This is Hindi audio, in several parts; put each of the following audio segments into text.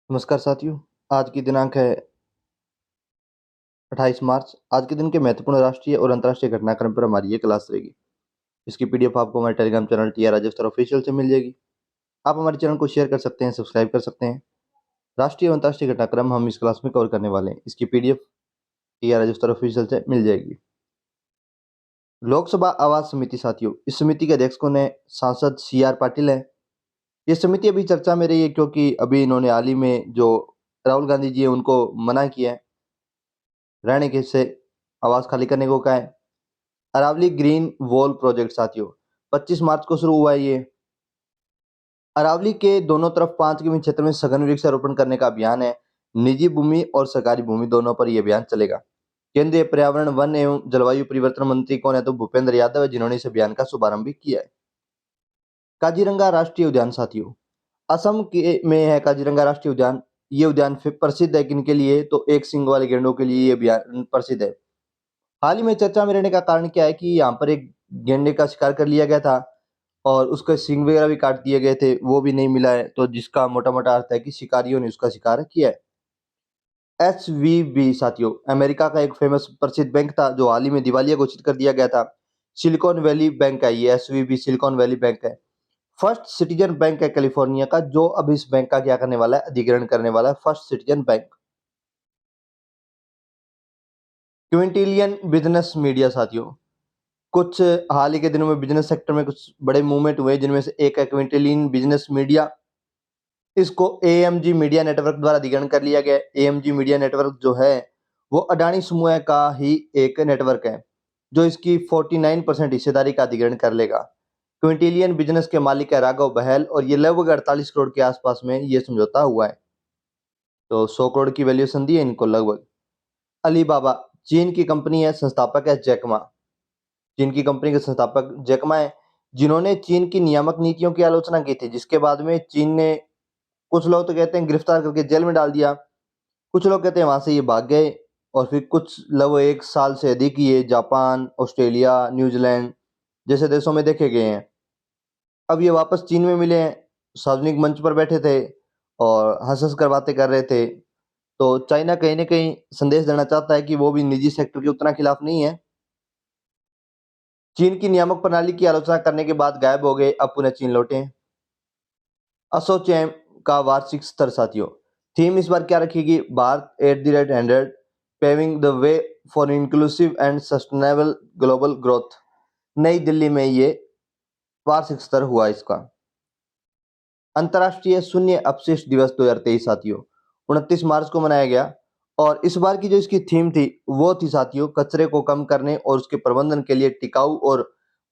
नमस्कार साथियों। आज की दिनांक है 28 मार्च। आज के दिन के महत्वपूर्ण राष्ट्रीय और अंतर्राष्ट्रीय घटनाक्रम पर हमारी ये क्लास रहेगी। इसकी पीडीएफ आपको हमारे Telegram channel T R Rajasthan official से मिल जाएगी। आप हमारे चैनल को शेयर कर सकते हैं, सब्सक्राइब कर सकते हैं। राष्ट्रीय और अंतर्राष्ट्रीय घटनाक्रम हम इस क्लास में कवर करने वाले हैं। इसकी PDF T R Rajasthan official से मिल जाएगी। लोकसभा आवास समिति साथियों, इस समिति के अध्यक्ष कौन है? सांसद CR पाटिल है। ये समिति अभी चर्चा में रही है क्योंकि अभी इन्होंने हाल ही में जो राहुल गांधी जी है उनको मना किया है, रहने के से आवास खाली करने को कहा है। अरावली ग्रीन वॉल प्रोजेक्ट साथियों, 25 मार्च को शुरू हुआ है ये। अरावली के दोनों तरफ 5 किमी क्षेत्र में सघन वृक्षारोपण करने का अभियान है। निजी भूमि और सरकारी भूमि दोनों पर यह अभियान चलेगा। केंद्रीय पर्यावरण, वन एवं जलवायु परिवर्तन मंत्री कौन है? तो भूपेंद्र यादव है, जिन्होंने इस अभियान का शुभारंभ भी किया है। काजीरंगा राष्ट्रीय उद्यान साथियों, असम के में है काजीरंगा राष्ट्रीय उद्यान। ये उद्यान प्रसिद्ध है किनके लिए? तो एक सींग वाले गेंडों के लिए ये अभियान प्रसिद्ध है। हाल ही में चर्चा में रहने का कारण क्या है कि यहाँ पर एक गेंडे का शिकार कर लिया गया था और उसके सींग वगैरह भी काट दिए गए थे, वो भी नहीं मिला है। तो जिसका मोटा मोटा अर्थ है कि शिकारियों ने उसका शिकार किया है। SVB साथियों, अमेरिका का एक फेमस प्रसिद्ध बैंक था जो हाल ही में दिवालिया घोषित कर दिया गया था। सिलिकॉन वैली बैंक है ये। SVB सिलिकॉन वैली बैंक है। फर्स्ट सिटीजन बैंक है कैलिफोर्निया का, जो अब इस बैंक का क्या करने वाला है? अधिग्रहण करने वाला है, first citizen bank. Quintillion business media साथियों, कुछ हाल ही के दिनों में बिजनेस सेक्टर में कुछ बड़े मूवमेंट हुए, जिनमें से एक है क्विंटिलियन बिजनेस मीडिया। इसको AMG मीडिया नेटवर्क द्वारा अधिग्रहण कर लिया गया। AMG मीडिया नेटवर्क जो है वो अडानी समूह का ही एक नेटवर्क है, जो इसकी 49% हिस्सेदारी का अधिग्रहण कर लेगा। क्विंटिलियन बिजनेस के मालिक है राघव बहल, और ये लगभग 48 करोड़ के आसपास में ये समझौता हुआ है। तो 100 करोड़ की वैल्यूएशन दी है इनको लगभग। अलीबाबा चीन की कंपनी है, संस्थापक है जैकमा। चीन की कंपनी के संस्थापक जैकमा है, जिन्होंने चीन की नियामक नीतियों की आलोचना की थी, जिसके बाद में चीन ने, कुछ लोग तो कहते हैं गिरफ्तार करके जेल में डाल दिया, कुछ लोग कहते हैं वहां से ये भाग गए, और फिर कुछ लगभग 1 साल से अधिक ये जापान, ऑस्ट्रेलिया, न्यूजीलैंड जैसे देशों में देखे गए हैं। अब ये वापस चीन में मिले हैं, सार्वजनिक मंच पर बैठे थे और हंस हंस कर बातें कर रहे थे। तो चाइना कहीं ना कहीं संदेश देना चाहता है कि वो भी निजी सेक्टर के उतना खिलाफ नहीं है। चीन की नियामक प्रणाली की आलोचना करने के बाद गायब हो गए, अब पुनः चीन लौटे हैं। एसोचैम का वार्षिक स्तर साथियों, थीम इस बार क्या रखेगी? Bharat @100, paving the way for inclusive and sustainable global growth. नई दिल्ली में ये वार्षिक स्तर हुआ इसका। अंतर्राष्ट्रीय शून्य अपशिष्ट दिवस 2023 साथियों, 29 मार्च को मनाया गया, और इस बार की जो इसकी थीम थी वो थी साथियों, कचरे को कम करने और उसके प्रबंधन के लिए टिकाऊ और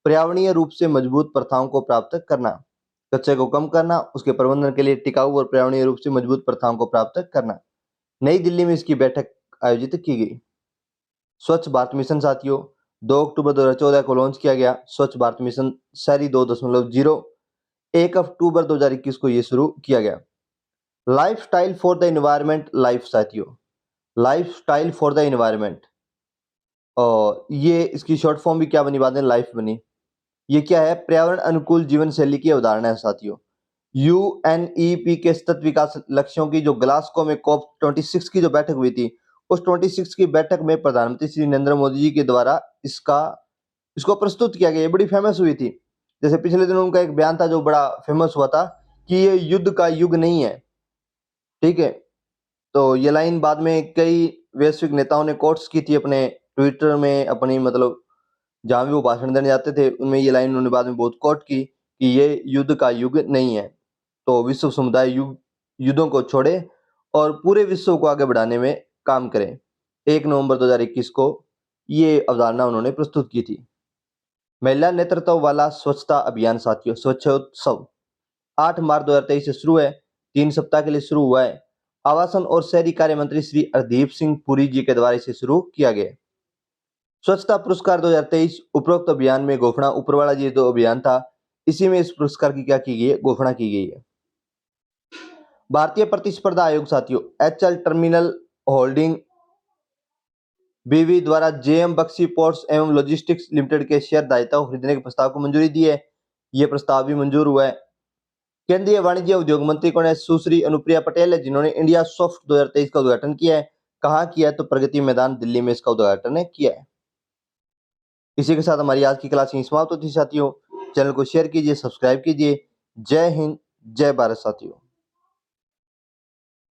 पर्यावरणीय रूप से मजबूत प्रथाओं को प्राप्त करना। कचरे को कम करना, उसके प्रबंधन के लिए टिकाऊ और पर्यावरणीय रूप से मजबूत प्रथाओं को प्राप्त करना। नई दिल्ली में इसकी बैठक आयोजित की गई। स्वच्छ भारत मिशन साथियों, 2 अक्टूबर 2014 को लॉन्च किया गया। स्वच्छ भारत मिशन शहरी 2.0, 1 अक्टूबर 2021 को यह शुरू किया गया। Lifestyle for the environment life साथियों, लाइफस्टाइल फॉर द एनवायरनमेंट, और ये इसकी शॉर्ट फॉर्म भी क्या बनी? बाद में लाइफ बनी। ये क्या है? पर्यावरण अनुकूल जीवन शैली की अवधारणा है साथियों। UNEP के सतत विकास लक्ष्यों की जो ग्लासगो में COP26 की जो बैठक हुई थी, उस 26 की बैठक में प्रधानमंत्री श्री नरेंद्र मोदी जी के द्वारा इसको प्रस्तुत किया गया। ये बड़ी फेमस हुई थी। जैसे पिछले दिनों उनका एक बयान था जो बड़ा फेमस हुआ था कि ये युद्ध का युग नहीं है। ठीक है, तो ये लाइन बाद में कई वैश्विक नेताओं ने कोट्स की थी अपने ट्विटर में, अपनी मतलब जहां भी वो भाषण देने जाते थे उनमें ये लाइन उन्होंने बाद में बहुत कोट की कि ये युद्ध का युग नहीं है। तो विश्व समुदाय युद्धों को छोड़े और पूरे विश्व को आगे बढ़ाने में काम करें। 1 नवंबर 2021 को ये अवधारणा उन्होंने प्रस्तुत की थी। महिला नेतृत्व वाला स्वच्छता अभियान साथियों, स्वच्छोत्सव 8 मार्च 2023 से शुरू है, 3 सप्ताह के लिए शुरू हुआ है। आवासन और शहरी कार्य मंत्री श्री हरदीप सिंह पुरी जी के द्वारा इसे शुरू किया गया। स्वच्छता पुरस्कार 2023, उपरोक्त अभियान में घोषणा ऊपरवाला जी जो अभियान था, इसी में इस पुरस्कार की क्या की गई है? घोषणा की गई है। भारतीय प्रतिस्पर्धा आयोग साथियों, HL टर्मिनल होल्डिंग BV द्वारा JM बक्सी पोर्ट्स एवं लॉजिस्टिक्स लिमिटेड के शेयर दायित्व खरीदने के प्रस्ताव को मंजूरी दी है। यह प्रस्ताव भी मंजूर हुआ है। केंद्रीय वाणिज्य उद्योग मंत्री कौन है? सुश्री अनुप्रिया पटेल है, जिन्होंने इंडिया सॉफ्ट 2023 का उद्घाटन किया है। कहाँ किया है? तो प्रगति मैदान दिल्ली में इसका उद्घाटन है किया है। इसी के साथ हमारी आज की क्लास यहीं समाप्त होती है साथियों। चैनल को शेयर कीजिए, सब्सक्राइब कीजिए। जय हिंद, जय भारत साथियों।